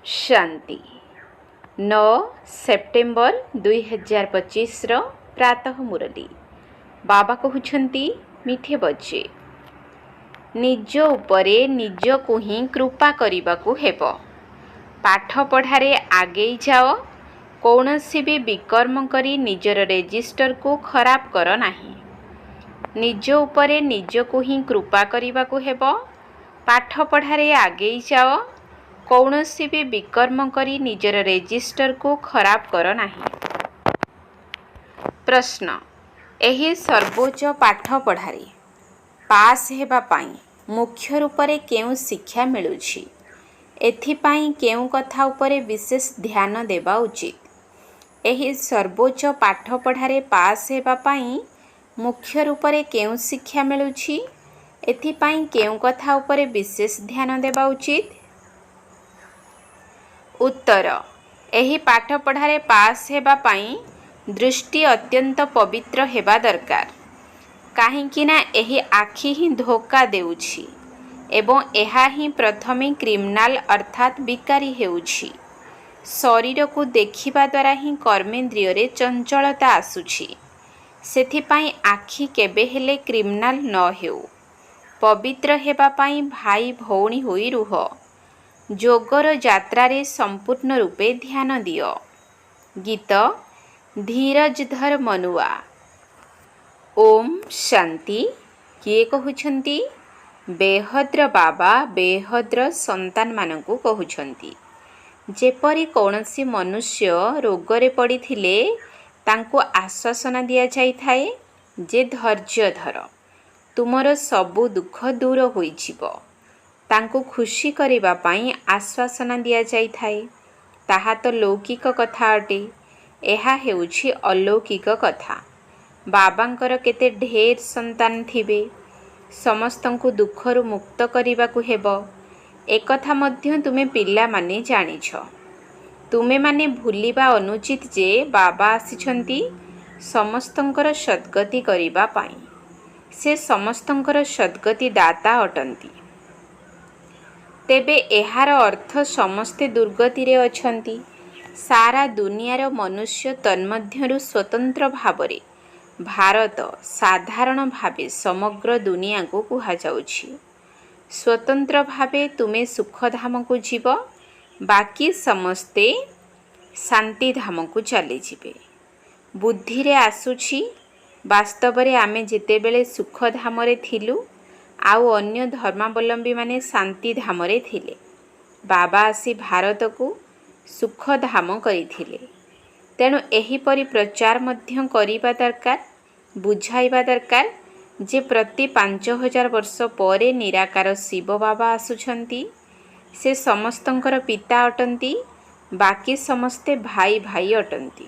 शांति 9 September 2025 प्रातः मुरली बाबा कहउछंती मिठे बच्चे निज उपरे निज को ही कृपा करिबाकू हेबो। पाठ पढ़ारे आगेई जाओ। कौनसी भी विकर्म करी निजर रेजिस्टर को खराब कर नाही। निज उपरे निज को ही कृपा करिबाकू हेबो। पाठ पढ़ारे आगेई जाओ। कौनसी भी विकर्म करी निजर रेजिस्टर को खराब कर नाही। प्रश्न एही सर्वोच्च पाठ पढ़ारे पास हेबा पाई मुख्य रूपरे केउ शिक्षा मिलुछि? एथिपाई केउ कथा उपरे विशेष ध्यान देबा उचित? एही सर्वोच्च पाठ पढ़ारे पास हेबा पाई मुख्य रूपरे केउ शिक्षा मिलुछि? एथिपाई केउ कथा उपरे विशेष ध्यान देबा उचित? उत्तर एही पाठ पढ़ारे पास हेबा पाई दृष्टि अत्यंत पवित्र हेबा दरकार। काहेकि ना एही आखि ही धोखा देउछि एवं एहा ही प्रथमे क्रिमिनाल अर्थात विकारी हेउछि। शरीर को देखिबा द्वारा ही कर्मेंद्रिय रे चंचलता आसुछि। सेथिपाई आखि केबे हेले क्रिमिनाल न हेउ। पवित्र हेबा पाई भाई भौणी होई रुह। जोगर यात्रारे संपूर्ण रूपे ध्यान दियो। गीत धीरज धर मनुआ। ओम शांति। किए कहउछंती? बेहद्र बाबा बेहद्र संतान मानकू कहउछंती। जेपरि कौनसी मनुष्य रोगरे पड़िथिले तांको आश्वासन दिया जाई थाए जे धैर्य धर, तुमर सबु दुख दूर होई जिवो। तांको खुशी करिबा पाई आश्वासन दिया जाई थाए। ताहा तो लौकिक कथा अटे। एहा हेउछि अलौकिक कथा। बाबांकर केते ढेर संतान थिबे। समस्तंकु दुखरु मुक्त करिबाकू हेबो। एकथा मध्य तुमे पिला माने जानिछ। तुमे माने भूलिबा अनुचित जे बाबा आसिछंती समस्तंकर सद्गति करिबा पाई। से समस्तंकर सद्गति दाता अटंती। तेबे एहार अर्थ समस्ते दुर्गति रे अछंती। सारा दुनियार मनुष्य तन्मध्यरु स्वतंत्र भावरे भारत साधारण भावे समग्र दुनिया को कुहा जाउछि। स्वतंत्र भावे तुमे सुखधाम को जीव, बाकी समस्ते शांति धाम को चली जिवे। बुद्धि रे आसुछि वास्तव रे आमे जेतेबेले सुखधाम रे थिलु आउ अन्य धर्मावलंबी माने शांति धाम रे थिले। बाबा आसी भारत को सुखधाम करिथिले। तेणु एही परि प्रचार मध्य करिबा दरकार, बुझाइबा दरकार जे प्रति 5000 वर्ष परे निराकार शिव बाबा आसुछंती। से समस्तंकर पिता अटंती। बाकी समस्ते भाई भाई अटंती।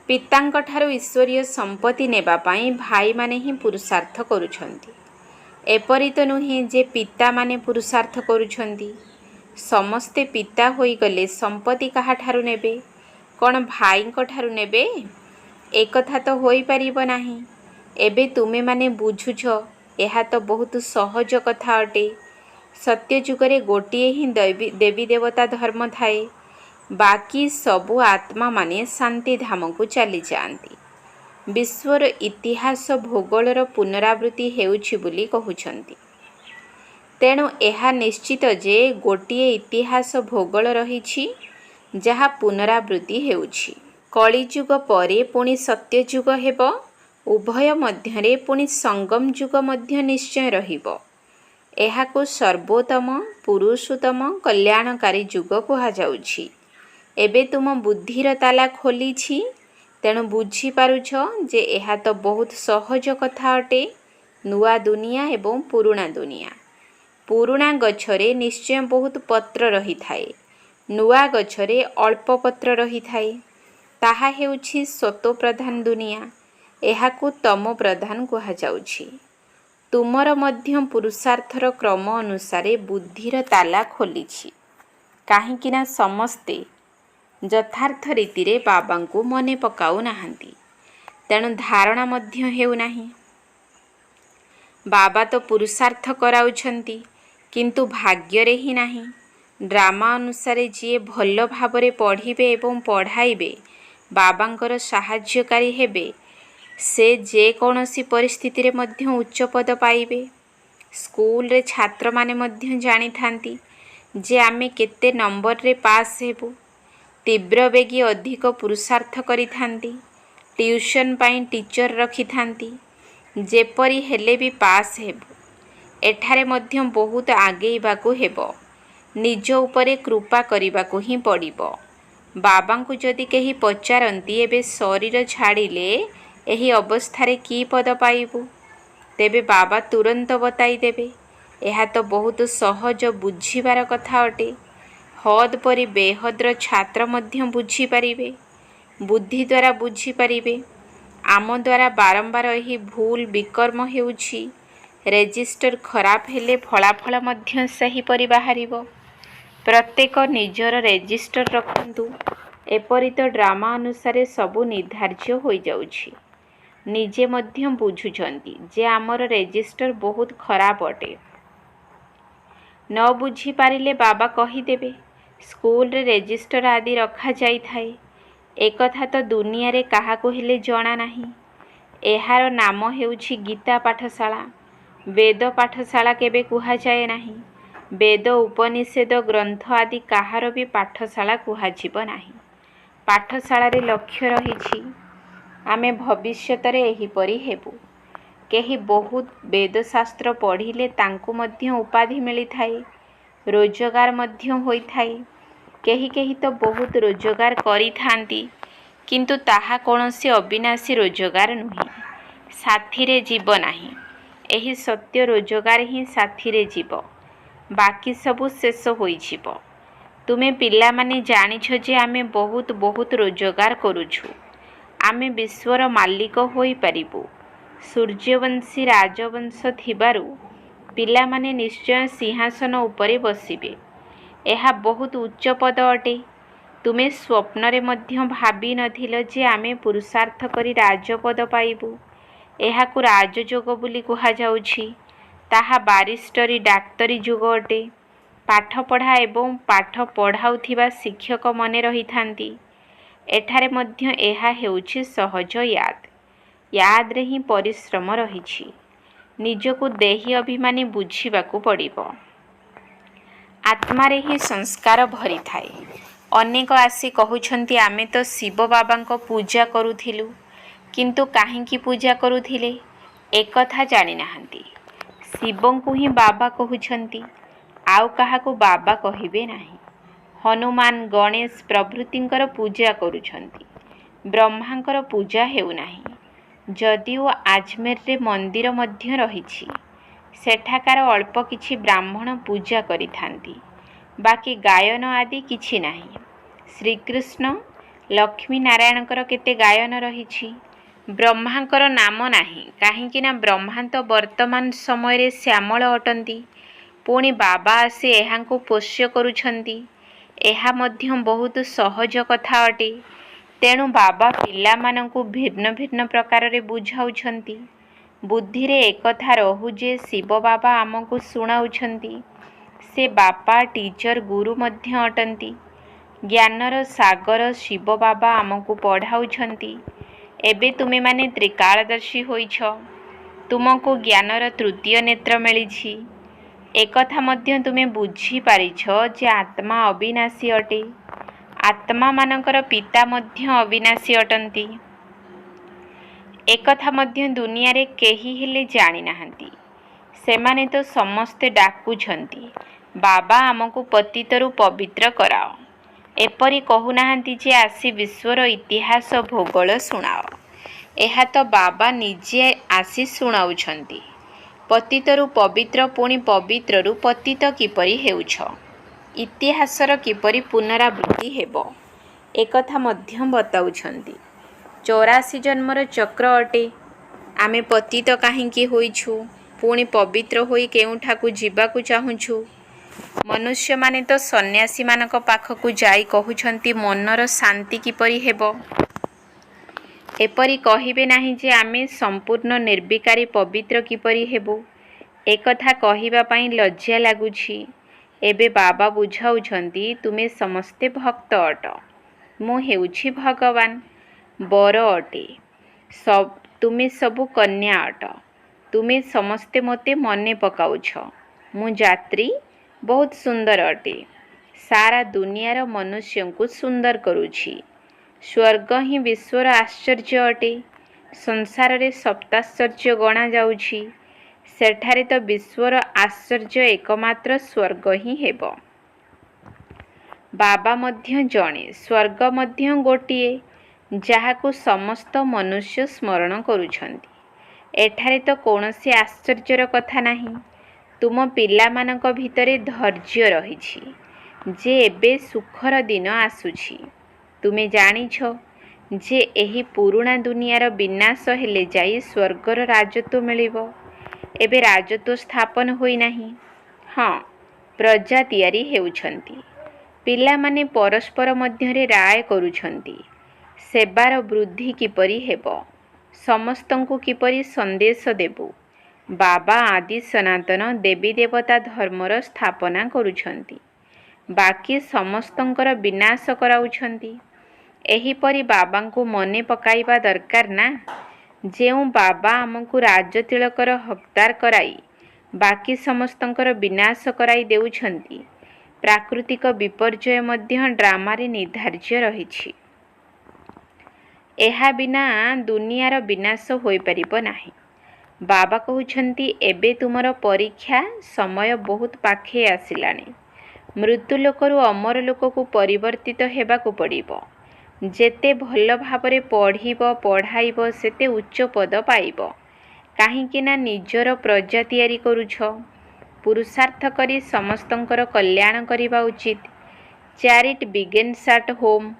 पितांक ठारू ईश्वरीय संपत्ति नेबा पाई भाई माने ही पुरुषार्थ करुछंती। एपरि तो नुहे जे पिता माने पुरुषार्थ करुछंती। समस्ते पिता होई गले संपत्ति कहा ठारू नेबे? कोन भाईंक ठारू नेबे? एकथा तो होई परिबो नाही। एबे तुमे माने बुझुछ एहा तो बहुत सहज कथा अटे। सत्य जुगरे गोटिए ही देवी देवता धर्म थाए। बाकी सबु आत्मा माने शांति धाम को चली जाती। विश्वर इतिहास भूगोलर पुनरावृत्ति हेउछि बोली कहउछंती। तेणु एहा निश्चित जे गोटिए इतिहास भूगोल रहिछि जहा पुनरावृत्ति हेउछि। कलिजुग परे पुणी सत्य जुग हेबो। उभय मध्यरे पुणी संगम जुग मध्य निश्चय रहिबो। एहाकु सर्वोत्तम पुरुषोत्तम कल्याणकारी जुग कुहा जाउछि। एबे तुम बुद्धिर ताला खोलिछि। तेणु बुझी पारुछ जे एहा तो बहुत सहज कथा अटे। नुआ दुनिया एवं पुरुणा दुनिया। पुरुणा गछरे निश्चय बहुत पत्र रही थाए। नुआ गछरे अल्प पत्र रही थाए। ताहा हेउछि सतो प्रधान दुनिया। एहाकु तमो प्रधान कुहा जाउछि। तुमर मध्य पुरुषार्थर क्रम अनुसारे बुद्धिर ताला खोलिछि। काहेकि ना समस्ते यथार्थ रीति रे बाबा को मने पकाउ नाहंती। तेणु धारणा मध्य हेउ नाही। बाबा तो पुरुषार्थ कराउछंती किंतु भाग्य रे ही नाही। ଡ୍ରାମା ଅନୁସାରେ ଯିଏ ଭଲ ଭାବରେ ପଢ଼ିବେ ଏବଂ ପଢ଼ାଇବେ ବାବାଙ୍କର ସାହାଯ୍ୟକାରୀ ହେବେ, ସେ ଯେକୌଣସି ପରିସ୍ଥିତିରେ ମଧ୍ୟ ଉଚ୍ଚ ପଦ ପାଇବେ। ସ୍କୁଲରେ ଛାତ୍ରମାନେ ମଧ୍ୟ ଜାଣିଥାନ୍ତି ଯେ ଆମେ କେତେ ନମ୍ବରରେ ପାସ୍ ହେବୁ। ତୀବ୍ର ବେଗୀ ଅଧିକ ପୁରୁଷାର୍ଥ କରିଥାନ୍ତି। ଟ୍ୟୁସନ୍ ପାଇଁ ଟିଚର ରଖିଥାନ୍ତି। ଯେପରି ହେଲେ ବି ପାସ୍ ହେବୁ। ଏଠାରେ ମଧ୍ୟ ବହୁତ ଆଗେଇବାକୁ ହେବ। ନିଜ ଉପରେ କୃପା କରିବାକୁ ହିଁ ପଡ଼ିବ। ବାବାଙ୍କୁ ଯଦି କେହି ପଚାରନ୍ତି ଏବେ ଶରୀର ଛାଡ଼ିଲେ ଏହି ଅବସ୍ଥାରେ କି ପଦ ପାଇବୁ, ତେବେ ବାବା ତୁରନ୍ତ ବତାଇ ଦେବେ। ଏହା ତ ବହୁତ ସହଜ ବୁଝିବାର କଥା ଅଟେ। ହଦ୍ ପରି ବେହଦର ଛାତ୍ର ମଧ୍ୟ ବୁଝିପାରିବେ, ବୁଦ୍ଧି ଦ୍ୱାରା ବୁଝିପାରିବେ। ଆମ ଦ୍ୱାରା ବାରମ୍ବାର ଏହି ଭୁଲ ବିକର୍ମ ହେଉଛି। ରେଜିଷ୍ଟର ଖରାପ ହେଲେ ଫଳାଫଳ ମଧ୍ୟ ସେହିପରି ବାହାରିବ। ପ୍ରତ୍ୟେକ ନିଜର ରେଜିଷ୍ଟର ରଖନ୍ତୁ। ଏପରି ତ ଡ୍ରାମା ଅନୁସାରେ ସବୁ ନିର୍ଦ୍ଧାର୍ଯ୍ୟ ହୋଇଯାଉଛି। ନିଜେ ମଧ୍ୟ ବୁଝୁଛନ୍ତି ଯେ ଆମର ରେଜିଷ୍ଟର ବହୁତ ଖରାପ ଅଟେ। ନ ବୁଝିପାରିଲେ ବାବା କହିଦେବେ। ସ୍କୁଲରେ ରେଜିଷ୍ଟର ଆଦି ରଖାଯାଇଥାଏ। ଏକଥା ତ ଦୁନିଆରେ କାହାକୁ ହେଲେ ଜଣା ନାହିଁ। ଏହାର ନାମ ହେଉଛି ଗୀତା ପାଠଶାଳା। ବେଦ ପାଠଶାଳା କେବେ କୁହାଯାଏ ନାହିଁ। ବେଦ ଉପନିଷେଦ ଗ୍ରନ୍ଥ ଆଦି କାହାର ବି ପାଠଶାଳା କୁହାଯିବ ନାହିଁ। ପାଠଶାଳାରେ ଲକ୍ଷ୍ୟ ରହିଛି ଆମେ ଭବିଷ୍ୟତରେ ଏହିପରି ହେବୁ। କେହି ବହୁତ ବେଦଶାସ୍ତ୍ର ପଢ଼ିଲେ ତାଙ୍କୁ ମଧ୍ୟ ଉପାଧି ମିଳିଥାଏ, ରୋଜଗାର ମଧ୍ୟ ହୋଇଥାଏ। କେହି କେହି ତ ବହୁତ ରୋଜଗାର କରିଥାନ୍ତି, କିନ୍ତୁ ତାହା କୌଣସି ଅବିନାଶୀ ରୋଜଗାର ନୁହେଁ, ସାଥିରେ ଯିବ ନାହିଁ। ଏହି ସତ୍ୟ ରୋଜଗାର ହିଁ ସାଥିରେ ଯିବ, ବାକି ସବୁ ଶେଷ ହୋଇଯିବ। ତୁମେ ପିଲାମାନେ ଜାଣିଛ ଯେ ଆମେ ବହୁତ ରୋଜଗାର କରୁଛୁ। ଆମେ ବିଶ୍ୱର ମାଲିକ ହୋଇପାରିବୁ। ସୂର୍ଯ୍ୟବଂଶୀ ରାଜବଂଶ ଥିବାରୁ ପିଲାମାନେ ନିଶ୍ଚୟ ସିଂହାସନ ଉପରେ ବସିବେ। ଏହା ବହୁତ ଉଚ୍ଚ ପଦ ଅଟେ। ତୁମେ ସ୍ୱପ୍ନରେ ମଧ୍ୟ ଭାବି ନଥିଲ ଯେ ଆମେ ପୁରୁଷାର୍ଥ କରି ରାଜପଦ ପାଇବୁ। ଏହାକୁ ରାଜଯୋଗ ବୋଲି କୁହାଯାଉଛି। ତାହା ବାରିଷ୍ଟରୀ ଡାକ୍ତରୀ ଯୁଗ ଅଟେ। ପାଠପଢ଼ା ଏବଂ ପାଠ ପଢ଼ାଉଥିବା ଶିକ୍ଷକ ମନେ ରହିଥାନ୍ତି। ଏଠାରେ ମଧ୍ୟ ଏହା ହେଉଛି ସହଜ ୟାଦ୍। ୟାଦ୍ରେ ହିଁ ପରିଶ୍ରମ ରହିଛି। ନିଜକୁ ଦେହୀ ଅଭିମାନୀ ବୁଝିବାକୁ ପଡ଼ିବ। ଆତ୍ମାରେ ହିଁ ସଂସ୍କାର ଭରିଥାଏ। ଅନେକ ଆସି କହୁଛନ୍ତି ଆମେ ତ ଶିବ ବାବାଙ୍କ ପୂଜା କରୁଥିଲୁ, କିନ୍ତୁ କାହିଁକି ପୂଜା କରୁଥିଲେ ଏକଥା ଜାଣିନାହାନ୍ତି। ଶିବଙ୍କୁ ହିଁ ବାବା କହୁଛନ୍ତି, ଆଉ କାହାକୁ ବାବା କହିବେ ନାହିଁ। ହନୁମାନ, ଗଣେଶ ପ୍ରଭୃତିଙ୍କର ପୂଜା କରୁଛନ୍ତି, ବ୍ରହ୍ମାଙ୍କର ପୂଜା ହେଉନାହିଁ। ଯଦିଓ ଆଜମେରରେ ମନ୍ଦିର ମଧ୍ୟ ରହିଛି, ସେଠାକାର ଅଳ୍ପ କିଛି ବ୍ରାହ୍ମଣ ପୂଜା କରିଥାନ୍ତି, ବାକି ଗାୟନ ଆଦି କିଛି ନାହିଁ। ଶ୍ରୀକୃଷ୍ଣ, ଲକ୍ଷ୍ମୀ ନାରାୟଣଙ୍କର କେତେ ଗାୟନ ରହିଛି। ବ୍ରହ୍ମାଙ୍କର ନାମ ନାହିଁ, କାହିଁକି ନା ବ୍ରହ୍ମା ତ ବର୍ତ୍ତମାନ ସମୟରେ ଶ୍ୟାମଳ ଅଟନ୍ତି। ପୁଣି ବାବା ଆସି ଏହାଙ୍କୁ ପୋଷ୍ୟ କରୁଛନ୍ତି। ଏହା ମଧ୍ୟ ବହୁତ ସହଜ କଥା ଅଟେ। ତେଣୁ ବାବା ପିଲାମାନଙ୍କୁ ଭିନ୍ନ ଭିନ୍ନ ପ୍ରକାରରେ ବୁଝାଉଛନ୍ତି। ବୁଦ୍ଧିରେ ଏକଥା ରହୁ ଯେ ଶିବ ବାବା ଆମକୁ ଶୁଣାଉଛନ୍ତି। ସେ ବାପା, ଟିଚର, ଗୁରୁ ମଧ୍ୟ ଅଟନ୍ତି। ଜ୍ଞାନର ସାଗର ଶିବ ବାବା ଆମକୁ ପଢ଼ାଉଛନ୍ତି। ଏବେ ତୁମେମାନେ ତ୍ରିକାଳଦର୍ଶୀ ହୋଇଛ। ତୁମକୁ ଜ୍ଞାନର ତୃତୀୟ ନେତ୍ର ମିଳିଛି। ଏକଥା ମଧ୍ୟ ତୁମେ ବୁଝିପାରିଛ ଯେ ଆତ୍ମା ଅବିନାଶୀ ଅଟେ। ଆତ୍ମାମାନଙ୍କର ପିତା ମଧ୍ୟ ଅବିନାଶୀ ଅଟନ୍ତି। ଏକଥା ମଧ୍ୟ ଦୁନିଆରେ କେହି ହେଲେ ଜାଣିନାହାନ୍ତି। ସେମାନେ ତ ସମସ୍ତେ ଡାକୁଛନ୍ତି, ବାବା ଆମକୁ ପତିତରୁ ପବିତ୍ର କରାଅ। ଏପରି କହୁନାହାନ୍ତି ଯେ ଆସି ବିଶ୍ୱର ଇତିହାସ ଭୂଗୋଳ ଶୁଣାଅ। ଏହା ତ ବାବା ନିଜେ ଆସି ଶୁଣାଉଛନ୍ତି। ପତିତରୁ ପବିତ୍ର, ପୁଣି ପବିତ୍ରରୁ ପତିତ କିପରି ହେଉଛ, ଇତିହାସର କିପରି ପୁନରାବୃତ୍ତି ହେବ, ଏକଥା ମଧ୍ୟ ବତାଉଛନ୍ତି। 84 ଜନ୍ମର ଚକ୍ର ଅଟେ। ଆମେ ପତିତ କାହିଁକି ହୋଇଛୁ, ପୁଣି ପବିତ୍ର ହୋଇ କେଉଁଠାକୁ ଯିବାକୁ ଚାହୁଁଛୁ। ମନୁଷ୍ୟମାନେ ତ ସନ୍ନ୍ୟାସୀମାନଙ୍କ ପାଖକୁ ଯାଇ କହୁଛନ୍ତି ମନର ଶାନ୍ତି କିପରି ହେବ। ଏପରି କହିବେ ନାହିଁ ଯେ ଆମେ ସମ୍ପୂର୍ଣ୍ଣ ନିର୍ବିକାରୀ ପବିତ୍ର କିପରି ହେବୁ। ଏକଥା କହିବା ପାଇଁ ଲଜ୍ଜା ଲାଗୁଛି। एबे बाबा बुझाउछन्ति तुमे समस्ते भक्त अट, मु हेउछि भगवान, बर अटे, तुमे सबु कन्या अट, तुमे समस्ते मते मने पकाउछ, मु जात्री बहुत सुंदर अटे, सारा दुनियार मनुष्यंकु सुंदर करुछि, स्वर्ग ही विश्वर आश्चर्य अटे, संसार रे सप्ताश्चर्य गणा जाउछि, सेठारे तो विश्वर आश्चर्य एकमात्र स्वर्ग ही हेब। बाबा मध्य जणे, स्वर्ग मध्य गोटिए, जाहाकु समस्त मनुष्य स्मरण करुछन्ति। एठारे तो कौनसी आश्चर्यर कथा नाही। तुम पिलामानक भितरे धैर्य रहिछि जे एबे सुखर दिन आसुछि। तुमे जानिछ जे एही पुरुणा दुनियार विनाश हेले जाई स्वर्गर राजत्व मिलिब। एबे राजत्व स्थापन होई नाही। हाँ, प्रजा तियारी हेउछन्ति। पिलामाने परस्पर मध्यरे राय करुछन्ति, सेवार वृद्धि किपरि हेब, समस्तंकु किपरि संदेश देबु। बाबा आदि सनातन देवी देवता धर्मर स्थापना करुछन्ति, बाकी समस्तंकर विनाश कराउछन्ति। एहीपरि बाबांकु मने पकाइबा दरकार ना। जेउ बाबा आमकु राज तिलकर हकदार कराई बाकी समस्तंकर विनाश कराई देउछन्ति, प्राकृतिक विपर्यय मध्य ड्रामारे निर्धार्य रहिछि। एहा बिना दुनियार विनाश होई परिबो नाही। बाबा कहउछन्ति एबे तुमर परीक्षा समय बहुत पाखे आसिलानी। मृत्यु लोकरु अमर लोककु परिवर्तित हेबाकु पड़िबो। जेते भल भाबरे पढ़िबो पढ़ाइबो सेते उच्च पद पाइबो। काहींकि ना निजर प्रजा तियारी करुछ। पुरुषार्थ करी समस्तंकर कल्याण करिबा उचित। चैरिटी बिगिन्स एट होम,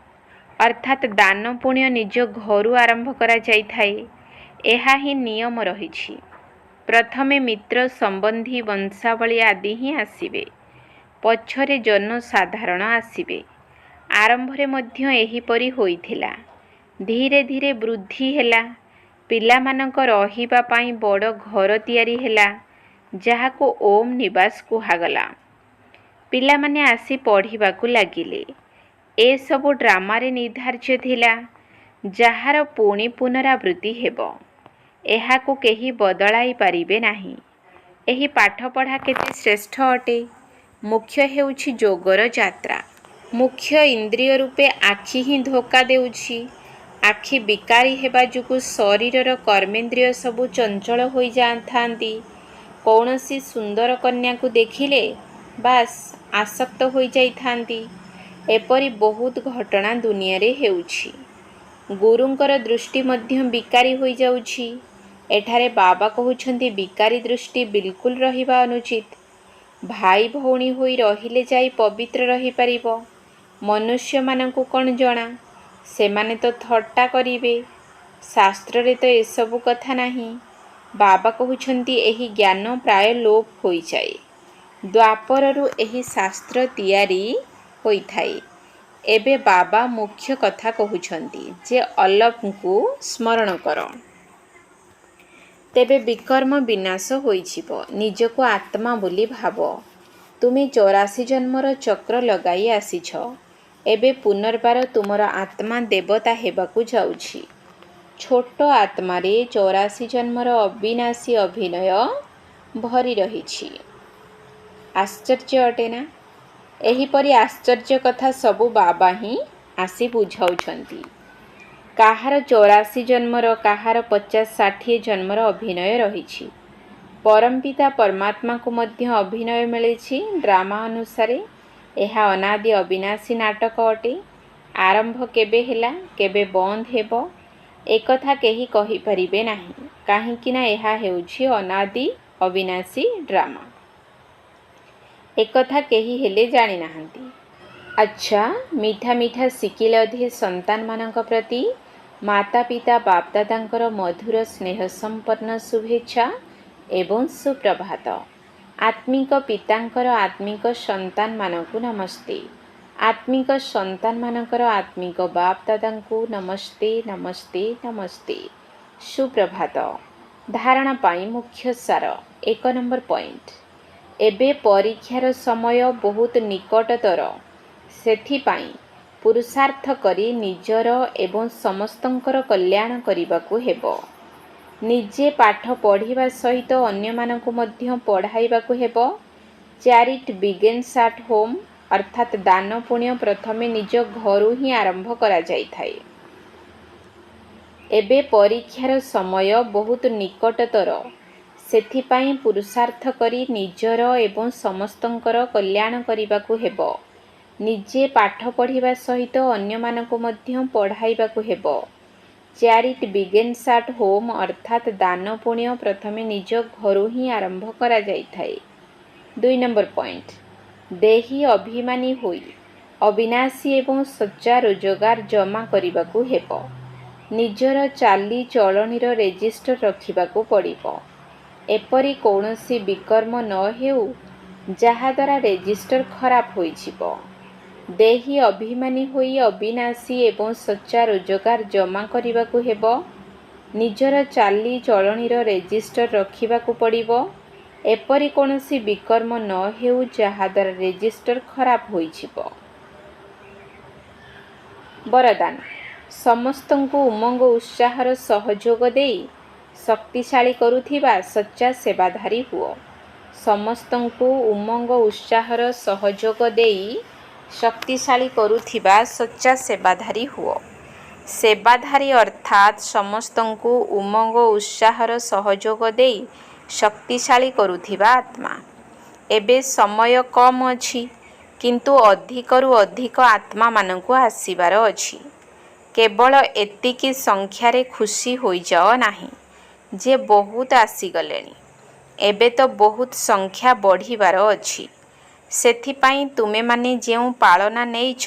अर्थात दान पुण्य निज घरु आरंभ करा जाई थाए। एहा ही नियम रहिछि। प्रथमे मित्र संबंधी वंशावली आदि ही आसिबे, पछरे जनसाधारण आसिबे। आरंभरे मध्य एहीपरि होइथिला। धीरे धीरे वृद्धि हेला। पिलामानंक रहिबा पाई बड़ घर तियारी हेला, जाहाको ओम निवास कुहागला। पिलामाने आसी पढ़िबाकु लागिले। ए सबु ड्रामारे निर्धार्य थिला, जाहार पुणी पुनरावृत्ति हेबो। एहाकु केही बदलाई पारिबे नाही। एही पाठ पढ़ा केते श्रेष्ठ अटे। मुख्य हेउछि जोगर यात्रा। मुख्य इंद्रिय रूपे आखि ही धोका देउछि। आखि विकारी हेबा जुगु शरीरर कर्मेंद्रिय सबु चंचल होई जाथांती। कौनसी सुंदर कन्या को देखिले बास आसक्त होई जाइथांती। एपरि बहुत घटना दुनिया रे हेउछि। गुरुंकर दृष्टि मध्य विकारी होई जाउछि। एठारे बाबा कहउछन्ति विकारी दृष्टि बिल्कुल रहिबा अनुचित। भाई भौणी होई रहिले जाई पवित्र रही परिबो। मनुष्य मानकु कोन जणा, सेमाने तो थट्टा करिवे। शास्त्र रे तो एसबु कथा नाही। बाबा कहउछन्ति एही ज्ञान प्राय लोप होई जाए। द्वापररु एही शास्त्र तियारी होई थाए। एबे बाबा मुख्य कथा कहउछन्ति जे अल्लाहंकु स्मरण कर, तेबे विकर्म विनाश होइछिबो। निजको आत्मा बोली भाव। तुमे 84 जन्मर चक्र लगाई आसीछ। एबे पुनर्बार तुमर आत्मा देवता हेबाकु जाउछि। छोट आत्मा रे 84 जन्मर अविनाशी अभिनय भरी रहिछि। आश्चर्य अटे ना। एहीपरि आश्चर्य कथा सबु बाबा ही आसी बुझाउछन्ति। काहार 84 जन्मर, काहार 50-60 जन्मर अभिनय रहिछि। परमपिता परमात्मा को मध्य अभिनय मिलिछि ड्रामा अनुसारे। एहा अनादि अविनाशी नाटक अटे। आरंभ केबे हेला केबे बंद हेबो एकथा केही कहि परिबे नाही, काहींकि ना एहा हेउछि अनादि अविनाशी ड्रामा। एकथा केही हेले जानि नाहंती। अच्छा, मीठा मीठा सिकिल अधि संतान मानक प्रति माता पिता बापदादांकर मधुर स्नेह संपन्न शुभेच्छा एवं सुप्रभात। आत्मिक पितांकर आत्मिक संतान मानकु नमस्ते। आत्मिक संतान मानकर आत्मिक बाप दादांकु नमस्ते नमस्ते नमस्ते। सुप्रभात। धारणा पाई मुख्य सार 1 नंबर पॉइंट। ଏବେ ପରୀକ୍ଷାର ସମୟ ବହୁତ ନିକଟତର। ସେଥିପାଇଁ ପୁରୁଷାର୍ଥ କରି ନିଜର ଏବଂ ସମସ୍ତଙ୍କର କଲ୍ୟାଣ କରିବାକୁ ହେବ। ନିଜେ ପାଠ ପଢ଼ିବା ସହିତ ଅନ୍ୟମାନଙ୍କୁ ମଧ୍ୟ ପଢ଼ାଇବାକୁ ହେବ। ଚ୍ୟାରିଟି ବିଗିନ୍ସ ଆଟ୍ ହୋମ୍, ଅର୍ଥାତ୍ ଦାନ ପୁଣ୍ୟ ପ୍ରଥମେ ନିଜ ଘରୁ ହିଁ ଆରମ୍ଭ କରାଯାଇଥାଏ। ଏବେ ପରୀକ୍ଷାର ସମୟ ବହୁତ ନିକଟତର। ସେଥିପାଇଁ ପୁରୁଷାର୍ଥ କରି ନିଜର ଏବଂ ସମସ୍ତଙ୍କର କଲ୍ୟାଣ କରିବାକୁ ହେବ। ନିଜେ ପାଠ ପଢ଼ିବା ସହିତ ଅନ୍ୟମାନଙ୍କୁ ମଧ୍ୟ ପଢ଼ାଇବାକୁ ହେବ। ଚ୍ୟାରିଟି ବିଗିନ୍ସ ଆଟ୍ ହୋମ୍, ଅର୍ଥାତ୍ ଦାନ ପୁଣ୍ୟ ପ୍ରଥମେ ନିଜ ଘରୁ ହିଁ ଆରମ୍ଭ କରାଯାଇଥାଏ। 2 ନମ୍ବର ପଏଣ୍ଟ, ଦେହୀ ଅଭିମାନୀ ହୋଇ ଅବିନାଶୀ ଏବଂ ସଚ୍ଚା ରୋଜଗାର ଜମା କରିବାକୁ ହେବ। ନିଜର ଚାଲିଚଳଣିର ରେଜିଷ୍ଟର ରଖିବାକୁ ପଡ଼ିବ। ଏପରି କୌଣସି ବିକର୍ମ ନ ହେଉ ଯାହାଦ୍ୱାରା ରେଜିଷ୍ଟର ଖରାପ ହୋଇଯିବ। ଦେହୀ ଅଭିମାନୀ ହୋଇ ଅବିନାଶୀ ଏବଂ ସଚ୍ଚା ରୋଜଗାର ଜମା କରିବାକୁ ହେବ। ନିଜର ଚାଲିଚଳଣିର ରେଜିଷ୍ଟର ରଖିବାକୁ ପଡ଼ିବ। ଏପରି କୌଣସି ବିକର୍ମ ନ ହେଉ ଯାହାଦ୍ୱାରା ରେଜିଷ୍ଟର ଖରାପ ହୋଇଯିବ। ବରଦାନ, ସମସ୍ତଙ୍କୁ ଉମଙ୍ଗ ଉତ୍ସାହର ସହଯୋଗ ଦେଇ ଶକ୍ତିଶାଳୀ କରୁଥିବା ସଚ୍ଚା ସେବାଧାରୀ ହୁଅ। ସମସ୍ତଙ୍କୁ ଉମଙ୍ଗ ଉତ୍ସାହର ସହଯୋଗ ଦେଇ ଶକ୍ତିଶାଳୀ କରୁଥିବା ସଚ୍ଚା ସେବାଧାରୀ ହୁଅ। ସେବାଧାରୀ ଅର୍ଥାତ୍ ସମସ୍ତଙ୍କୁ ଉମଙ୍ଗ ଉତ୍ସାହର ସହଯୋଗ ଦେଇ ଶକ୍ତିଶାଳୀ କରୁଥିବା ଆତ୍ମା। ଏବେ ସମୟ କମ୍ ଅଛି, କିନ୍ତୁ ଅଧିକରୁ ଅଧିକ ଆତ୍ମାମାନଙ୍କୁ ଆସିବାର ଅଛି। କେବଳ ଏତିକି ସଂଖ୍ୟାରେ ଖୁସି ହୋଇଯାଅ ନାହିଁ ଯେ ବହୁତ ଆସିଗଲେଣି। ଏବେ ତ ବହୁତ ସଂଖ୍ୟା ବଢ଼ିବାର ଅଛି। ସେଥିପାଇଁ ତୁମେମାନେ ଯେଉଁ ପାଳନା ନେଇଛ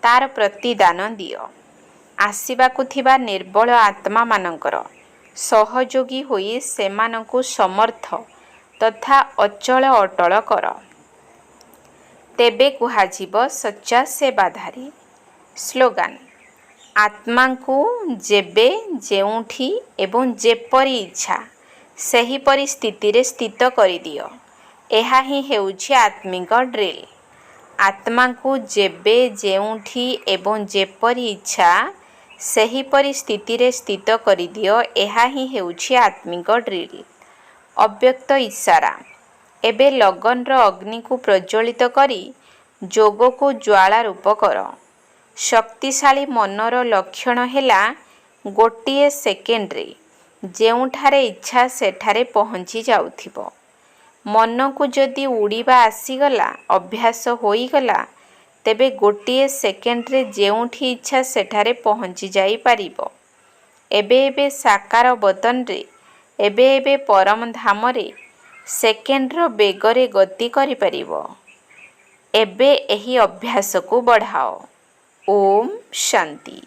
ତାର ପ୍ରତିଦାନ ଦିଅ। ଆସିବାକୁ ଥିବା ନିର୍ବଳ ଆତ୍ମାମାନଙ୍କର ସହଯୋଗୀ ହୋଇ ସେମାନଙ୍କୁ ସମର୍ଥ ତଥା ଅଚଳ ଅଟଳ କର। ତେବେ କୁହାଯିବ ସଚ୍ଚା ସେବାଧାରୀ। ସ୍ଲୋଗାନ, ଆତ୍ମାଙ୍କୁ ଯେବେ ଯେଉଁଠି ଏବଂ ଯେପରି ଇଚ୍ଛା ସେହିପରି ସ୍ଥିତିରେ ସ୍ଥିତ କରିଦିଅ। ଏହା ହିଁ ହେଉଛି ଆତ୍ମିକ ଡ୍ରିଲ୍। ଆତ୍ମାଙ୍କୁ ଯେବେ ଯେଉଁଠି ଏବଂ ଯେପରି ଇଚ୍ଛା ସେହିପରି ସ୍ଥିତିରେ ସ୍ଥିତ କରିଦିଅ। ଏହା ହିଁ ହେଉଛି ଆତ୍ମିକ ଡ୍ରିଲ୍। ଅବ୍ୟକ୍ତ ଇସାରା, ଏବେ ଲଗନର ଅଗ୍ନିକୁ ପ୍ରଜ୍ୱଳିତ କରି ଯୋଗକୁ ଜ୍ୱାଳା ରୂପ କର। ଶକ୍ତିଶାଳୀ ମନର ଲକ୍ଷଣ ହେଲା ଗୋଟିଏ ସେକେଣ୍ଡରେ ଯେଉଁଠାରେ ଇଚ୍ଛା ସେଠାରେ ପହଞ୍ଚି ଯାଉଥିବ। ମନକୁ ଯଦି ଉଡ଼ିବା ଆସିଗଲା, ଅଭ୍ୟାସ ହୋଇଗଲା, ତେବେ ଗୋଟିଏ ସେକେଣ୍ଡରେ ଯେଉଁଠି ଇଚ୍ଛା ସେଠାରେ ପହଞ୍ଚି ଯାଇପାରିବ। ଏବେ ଏବେ ସାକାର ବତନରେ, ଏବେ ଏବେ ପରମ ଧାମରେ ସେକେଣ୍ଡର ବେଗରେ ଗତି କରିପାରିବ। ଏବେ ଏହି ଅଭ୍ୟାସକୁ ବଢ଼ାଅ। ଓମ୍ ଶାନ୍ତି।